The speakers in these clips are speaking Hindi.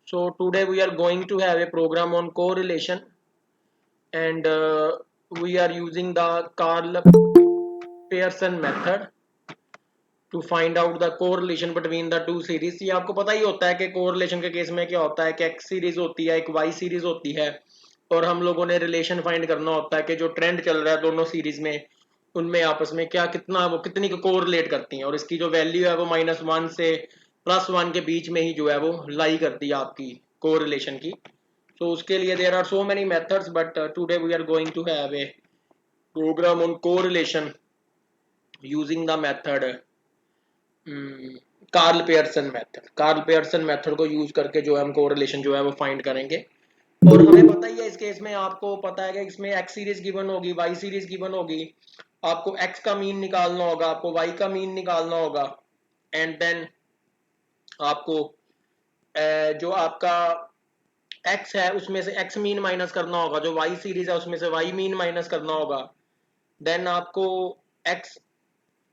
So today we are going to have a program on correlation, and we are using the Karl Pearson method to find out the correlation between the two series. ये आपको पता ही होता है कि correlation के केस में क्या होता है कि x सीरीज होती है, एक y सीरीज होती है, और हम लोगों ने रिलेशन फाइंड करना होता है कि जो ट्रेंड चल रहा है दोनों सीरीज में, उनमें आपस में क्या कितना वो कितनी को कोरिलेट करती हैं, और इसकी जो वैल्यू है वो -1 से +1 के बीच में ही जो है वो लाई करती है आपकी कोरिलेशन की. So उसके लिए there are so many methods, but today we are going to have a program on correlation using the method Karl Pearson method. Karl Pearson method को यूज करके जो है हम कोरिलेशन जो है वो फाइंड करेंगे. और हमें पता ही है इस केस में, आपको पता है कि इसमें एक्स सीरीज गिवन होगी, वाई सीरीज गिवन होगी, आपको एक्स का मीन निकालना होगा, आपको वाई का मीन निकालना होगा, एंड देन आपको जो आपका एक्स है उसमें से एक्स मीन माइनस करना होगा, जो वाई सीरीज है उसमें से वाई मीन माइनस करना होगा. देन आपको X,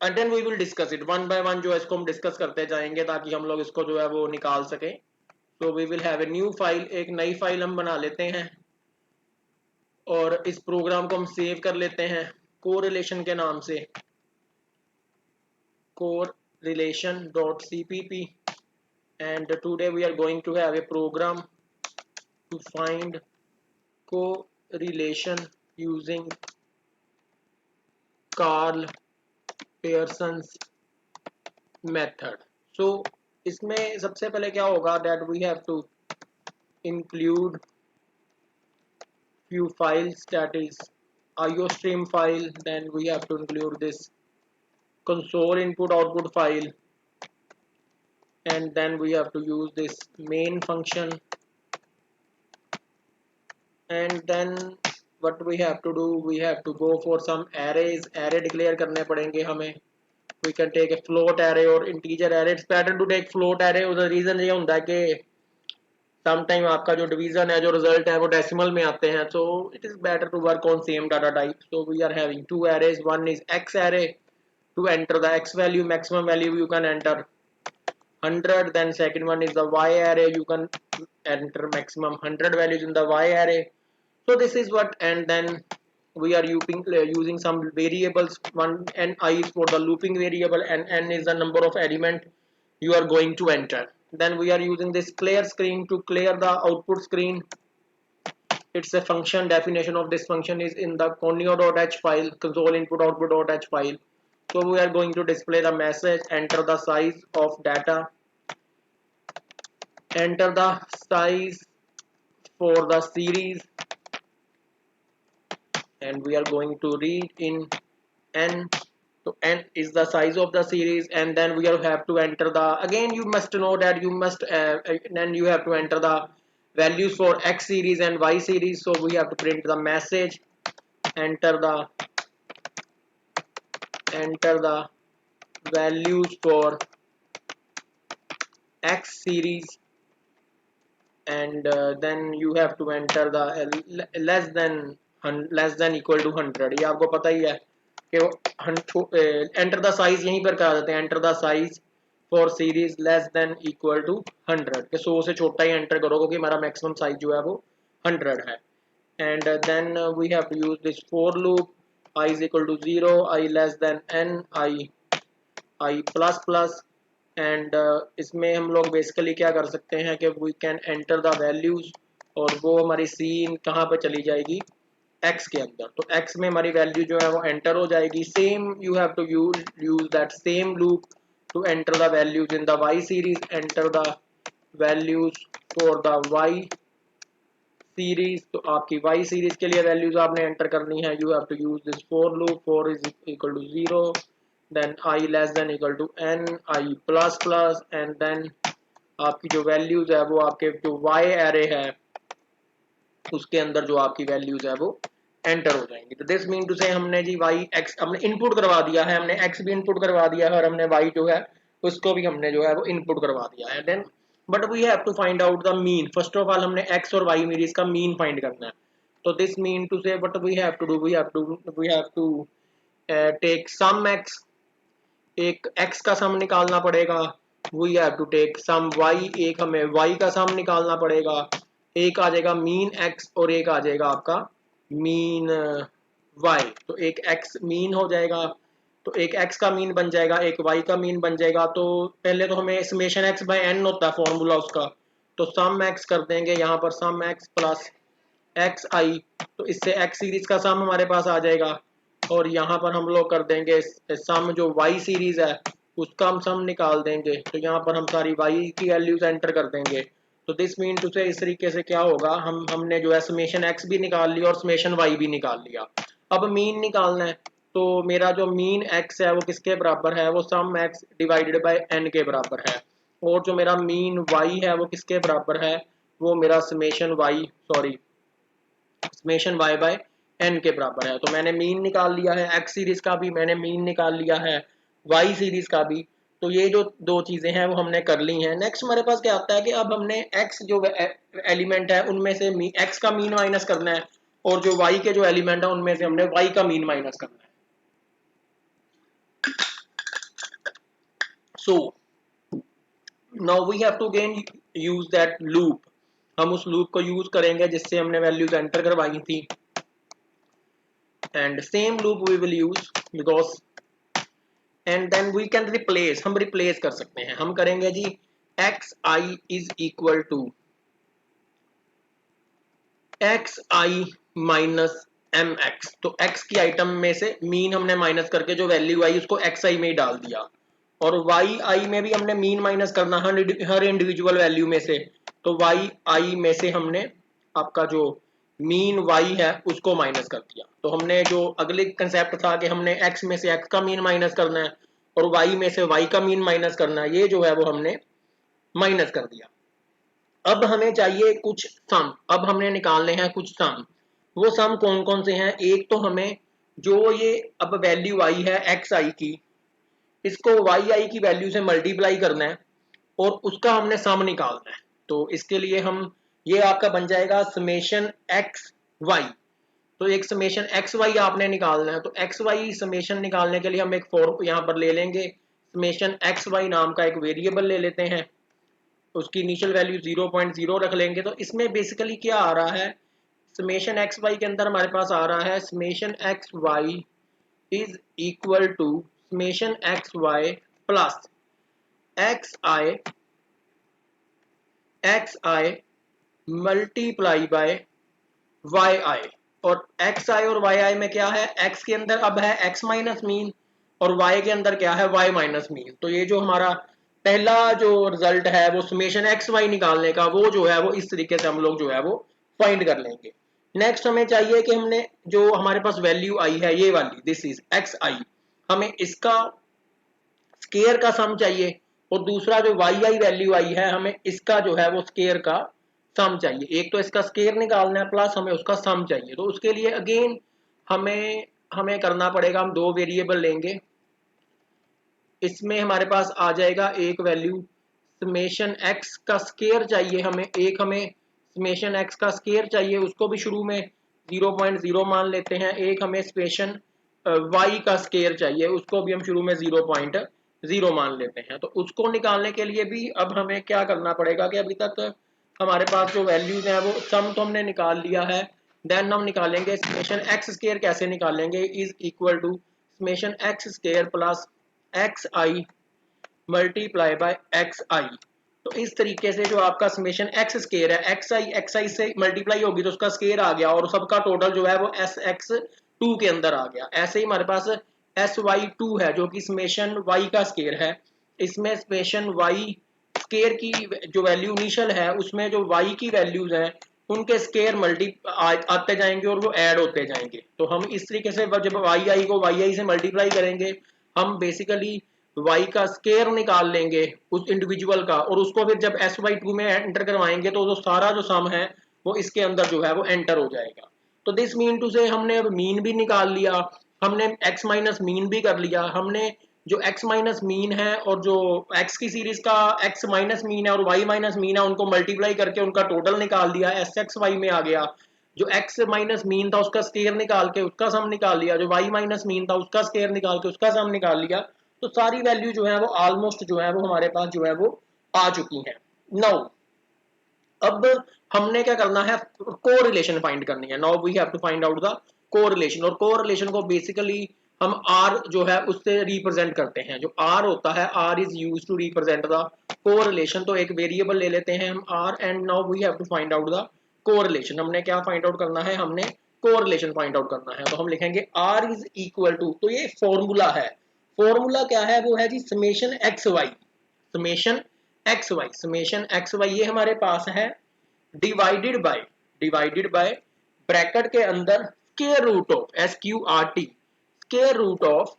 and then we will discuss it one by one, जो है इसको हम डिस्कस करते जाएंगे ताकि हम लोग इसको जो है वो निकाल सकें. So we will have a new file, एक नई फाइल हम बना लेते हैं और इस प्रोग्राम को हम सेव कर लेते हैं कोरिलेशन के नाम से, correlation.cpp. and today we are going to have a program to find correlation using Karl Pearson's method. So इसमें सबसे पहले क्या होगा, that we have to include few files, that is iostream file, then we have to include this console input output file, and then we have to use this main function, and then what we have to do, we have to go for some arrays. array declare करने पड़ेंगे हमें. we can take a float array or integer array. it's better to take float array. the reason ये होता है कि sometime आपका जो division है, जो result है वो decimal में आते हैं, so it is better to work on same data type. so we are having two arrays. one is x array to enter the x value, maximum value you can enter 100. then second one is the y array, you can enter maximum 100 values in the y array. so this is what, and then we are using some variables. One n I is for the looping variable, and n is the number of element you are going to enter. then we are using this clear screen to clear the output screen. it's a function. definition of this function is in the conio.h file, console input output.h file. so we are going to display the message, enter the size of data, enter the size for the series, and we are going to read in n. so n is the size of the series, and then we have to enter the, again you must know that you must then you have to enter the values for x series and y series. so we have to print the message, enter the values for x series, and then you have to enter the less than equal to 100. ये आपको पता ही है कि एंटर द साइज यहीं पर करा देते हैं, enter the size for series less than equal to 100, कि 100 से छोटा ही एंटर करो क्योंकि हमारा मैक्सिमम साइज जो है वो 100 है. And then we have to use this for loop, i is equal to 0, i less than n, i plus plus. And इसमें हम लोग बेसिकली क्या कर सकते हैं कि we can enter the values, और वो हमारी सीन कहाँ पे चली जाएगी, x के अंदर. तो x में हमारी वैल्यू जो है वो एंटर हो जाएगी. Same you have to use that same loop to enter the values in the y series. Enter the values for the y series. तो आपकी y सीरीज के लिए वैल्यूज आपने एंटर करनी है. You have to use this for loop, for is equal to 0, then i less than equal to n, i plus plus, and then आपकी जो वैल्यूज है वो आपके जो y array है उसके अंदर जो आपकी वैल्यूज है वो एंटर हो जाएंगी. तो दिस मीन टू से हमने जी y x हमने इनपुट करवा दिया है, हमने x भी इनपुट करवा दिया है, और हमने y जो है उसको भी हमने जो है वो इनपुट करवा दिया है. Then but we have to find out the mean. First of all हमने x और y सीरीज का मीन फाइंड करना है. तो this mean to say what we have to do, we have to take sum x, एक x का सम निकालना पड़ेगा, we have to take sum Y, एक हमें वाई का सम निकालना पड़ेगा, एक आ जाएगा मीन एक्स और एक आ जाएगा आपका मीन वाई। तो एक एक्स मीन हो जाएगा, तो एक एक्स का मीन बन जाएगा, एक वाई का मीन बन जाएगा। तो पहले तो हमें समेशन एक्स बाय एन होता है फॉर्मूला उसका, तो सम एक्स कर देंगे यहाँ पर, सम एक्स प्लस एक्स आई, तो इससे एक्स सीरीज का सम हमारे पास आ जाएगा। और यहाँ पर हम लोग कर देंगे सम जो वाई सीरीज है उसका हम सम निकाल देंगे, तो यहाँ पर हम सारी वाई की वैल्यूज एंटर कर देंगे। तो दिस मीन टू से इस तरीके से क्या होगा, हमने जो है समेशन एक्स भी निकाल लिया और समेशन वाई भी निकाल लिया। अब मीन निकालना है, तो मेरा जो मीन एक्स है वो किसके बराबर है, वो सम एक्स डिवाइडेड बाय एन के बराबर है। और जो मेरा मीन वाई है वो किसके बराबर है, वो मेरा summation Y, sorry summation Y by N के बराबर है। तो मैंने मीन निकाल लिया है, एक्स सीरीज का भी मैंने मीन निकाल लिया है, वाई सीरीज का भी। तो ये जो दो चीजें हैं वो हमने कर ली हैं। नेक्स्ट हमारे पास क्या आता है कि अब हमने एक्स जो एलिमेंट है उनमें से एक्स का मीन माइनस करना है, और जो वाई के जो एलिमेंट है उनमें से हमने वाई का मीन माइनस करना है। So now we have to again use that loop, हम उस लूप को यूज करेंगे जिससे हमने वैल्यूज एंटर करवाई थी, and same loop we will use because and then we can replace, हम रिप्लेस कर सकते हैं। हम करेंगे जी x i is equal to x i minus m x. तो एक्स की आइटम में से मीन हमने माइनस करके जो वैल्यू आई उसको एक्स आई में ही डाल दिया, और वाई आई में भी हमने मीन माइनस करना हर इंडिविजुअल वैल्यू में से। तो वाई आई में से हमने आपका जो मीन वाई है उसको माइनस कर दिया। तो हमने जो अगले कंसेप्ट था कि हमने एक्स में से एक्स का मीन माइनस करना है और वाई में से वाई का मीन माइनस करना है, ये जो है वो हमने माइनस कर दिया। अब हमें चाहिए कुछ सम, अब हमने निकालने हैं कुछ सम। वो सम कौन कौन से हैं, एक तो हमें जो ये अब वैल्यू आई है एक्स आई की, इसको वाई आई की वैल्यू से मल्टीप्लाई करना है और उसका हमने सम निकालना है। तो इसके लिए हम, ये आपका बन जाएगा समेशन एक्स वाई। तो एक समेशन एक्स वाई आपने निकालना है, तो एक्स वाई समेशन निकालने के लिए हम एक फॉर यहाँ पर ले लेंगे, समेशन एक्स वाई नाम का एक वेरिएबल ले लेते हैं, उसकी इनिशियल वैल्यू 0.0 रख लेंगे। तो इसमें बेसिकली क्या आ रहा है, समेशन एक्स वाई के अंदर हमारे पास आ रहा है summation x y is equal to summation x y plus x i multiply by y i. और एक्स आई और वाई आई में क्या है, एक्स के अंदर अब है एक्स माइनस मीन और वाई के अंदर क्या है वाई माइनस मीन। तो ये जो हमारा पहला जो रिजल्ट है वो समेशन एक्स वाई निकालने का, वो जो है वो इस तरीके से हम लोग जो है वो फाइंड कर लेंगे। नेक्स्ट हमें चाहिए कि हमने जो हमारे पास वैल्यू आई है ये वाली, दिस इज एक्स आई, हमें इसका स्केयर का सम चाहिए, और दूसरा जो वाई आई वैल्यू आई है हमें इसका जो है वो स्केयर का सम चाहिए। एक तो इसका स्केयर निकालना है प्लस हमें उसका सम चाहिए। तो उसके लिए अगेन हमें हमें करना पड़ेगा, हम दो वेरिएबल लेंगे, इसमें हमारे पास आ जाएगा एक वैल्यू समेशन एक्स का स्केयर चाहिए हमें, एक हमें समेशन एक्स का स्केयर चाहिए, उसको भी शुरू में 0.0 मान लेते हैं। एक हमें समेशन वाई का स्केयर चाहिए, उसको भी हम शुरू में 0.0 मान लेते हैं। तो उसको निकालने के लिए भी अब हमें क्या करना पड़ेगा कि अभी तक हमारे पास जो वैल्यूज हैं वो सम तो हमने निकाल लिया है, देन हम निकालेंगे समेशन एक्स स्केयर। कैसे निकालेंगे, is equal to summation x square plus x i multiply by x i. तो इस तरीके से जो आपका समेशन एक्स स्केयर है, एक्स आई से मल्टीप्लाई होगी तो उसका स्केयर आ गया, और सबका टोटल जो है वो एस एक्स टू के अंदर आ गया। ऐसे ही हमारे पास एस वाई टू है जो कि समेशन वाई का स्केयर है, इसमें समेशन वाई स्केयर की जो वैल्यू इनिशियल है उसमें जो वाई की वैल्यूज हैं उनके स्केयर आते जाएंगे और वो ऐड होते जाएंगे। तो हम इस तरीके से जब वाई आई को वाई आई से मल्टीप्लाई करेंगे, हम बेसिकली वाई का स्केयर निकाल लेंगे उस इंडिविजुअल का, और उसको फिर जब एस वाई टू में एंटर करवाएंगे तो जो सारा जो सम है वो इसके अंदर जो है वो एंटर हो जाएगा। तो दिस मीन टू से हमने अब मीन भी निकाल लिया, हमने एक्स माइनस मीन भी कर लिया, हमने जो एक्स माइनस मीन है और जो एक्स की सीरीज का एक्स माइनस मीन है और वाई माइनस मीन है उनको मल्टीप्लाई करके उनका टोटल निकाल दिया, एस एक्स वाई में आ गया। जो एक्स माइनस मीन था उसका स्केयर निकाल के उसका सम निकाल लिया, जो वाई माइनस मीन था उसका स्केयर निकाल के उसका सम निकाल लिया। तो सारी वैल्यू जो है वो ऑलमोस्ट जो है वो हमारे पास जो है वो आ चुकी है। नाउ अब हमने क्या करना है, कोरिलेशन फाइंड करनी है। Now we have to find out the correlation, और कोरिलेशन को बेसिकली हम आर जो है उससे रिप्रेजेंट करते हैं। जो आर होता है, R is use to represent the correlation. तो एक वेरिएबल ले लेते हैं हम R, and now we have to find out the correlation. हमने क्या फाइंड आउट करना है, हमने कोरिलेशन फाइंड आउट करना है। तो हम लिखेंगे आर इज इक्वल टू, तो ये फॉर्मूला है। फॉर्मूला क्या है, वो है जी summation x y, summation x y, summation x y ये हमारे पास है, डिवाइडेड बाय ब्रैकेट के अंदर square root of, S Q R T, square root of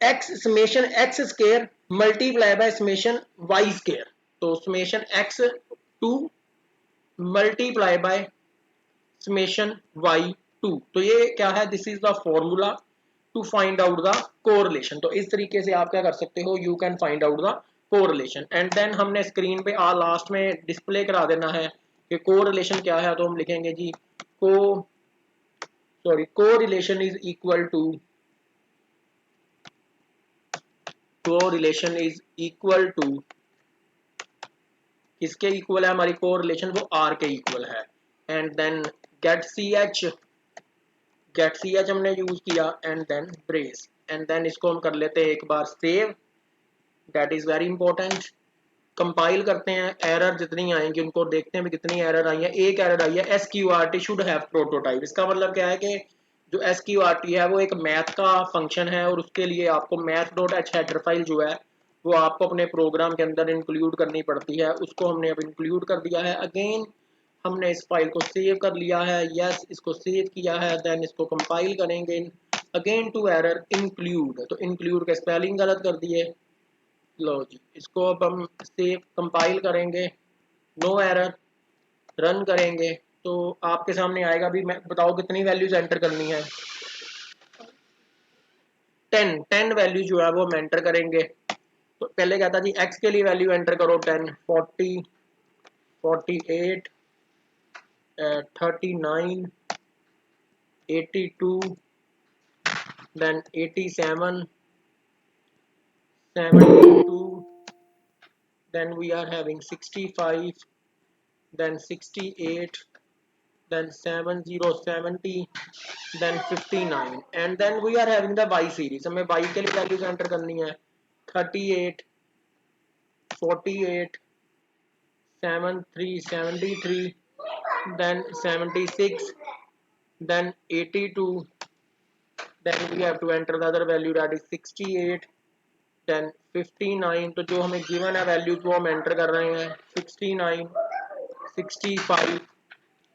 x, summation x square multiply by summation y square. तो summation x two multiply by summation y two. तो ये क्या है, this is the formula to find out the correlation. तो इस तरीके से आप क्या कर सकते हो, you can find out the correlation. And then हमने स्क्रीन पे लास्ट में डिस्प्ले करा देना है कि कोरिलेशन क्या है। तो हम लिखेंगे जी correlation is equal to, correlation is equal to, किसके इक्वल है हमारी कोरिलेशन, वो आर के इक्वल है। And then get C H, get C H हमने यूज किया, and then brace, and then इसको हम कर लेते हैं एक बार save, that is very important. Compile करते हैं, एरर जितनी आएंगी उनको देखते हैं भी कितनी एरर आई है। एक एरर आई है, S Q R T should have prototype. इसका मतलब क्या है कि जो एस क्यू आर टी है वो एक मैथ का फंक्शन है, और उसके लिए आपको math dot H header file जो है वो आपको अपने प्रोग्राम के अंदर इंक्लूड करनी पड़ती है। उसको हमने अब इंक्लूड कर दिया है। अगेन हमने इस फाइल को सेव कर लिया है, यस इसको सेव किया है, देन इसको कंपाइल करेंगे। अगेन टू एरर इंक्लूड, तो इंक्लूड का स्पेलिंग गलत कर दिए। लो जी, इसको अब हम सेव कंपाइल करेंगे, नो एरर, रन करेंगे तो आपके सामने आएगा भी। मैं बताओ कितनी वैल्यूज एंटर करनी है, 10 वैल्यू जो है वो हम एंटर करेंगे। तो पहले कहता जी एक्स के लिए वैल्यू एंटर करो 10, 40, 48, 39, 82, then 87, 72, then we are having 65, then 68, then 70, then 59, and then we are having the y series। हमें y के लिए वैल्यूज एंटर करनी है 38, 48, 73, then 76, then 82, then we have to enter the other value that is 68, then 59। तो जो हमें गिवन है वैल्यूज वो हम एंटर कर रहे हैं 69, 65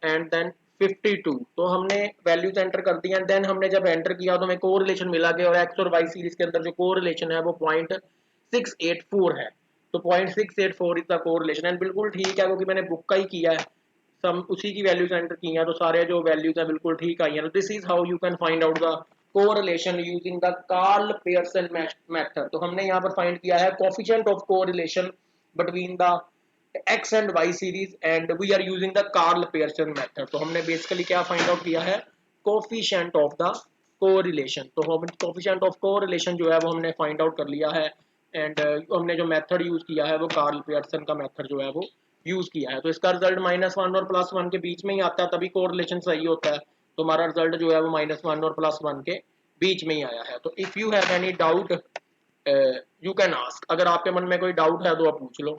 एंड देन 52। तो हमने वैल्यूज एंटर कर दी हैं। देन हमने जब एंटर किया तो हमें कोरिलेशन मिला कि और एक्स और वाई सीरीज के अंदर जो कोरिलेशन है वो 0.684 है। तो 0.684 इज द कोरिलेशन, एंड बिल्कुल ठीक है क्योंकि मैंने बुक का ही किया है, सम उसी की वैल्यूज एंटर की हैं, तो सारे जो वैल्यूज हैं बिल्कुल ठीक आई हैं। तो this is how you can find out the correlation using the Karl Pearson method. तो हमने यहाँ पर फाइंड किया है coefficient of correlation between the X and Y series, and we are using the Karl Pearson method. तो हमने बेसिकली क्या फाइंड आउट किया है, कोफिशिएंट ऑफ द कोरिलेशन। तो हम कोफिशिएंट ऑफ कोरिलेशन जो है वो हमने फाइंड आउट कर लिया है, एंड हमने जो मेथड यूज किया है वो कार्ल पियर्सन का मेथड जो है वो यूज किया है। तो इसका रिजल्ट -1 और +1 के बीच में ही आता है, तभी कोरिलेशन सही होता है। तो हमारा रिजल्ट जो है वो -1 और +1 के बीच में ही आया है। तो if you have any doubt you can ask, अगर आपके मन में कोई डाउट है तो आप पूछ लो।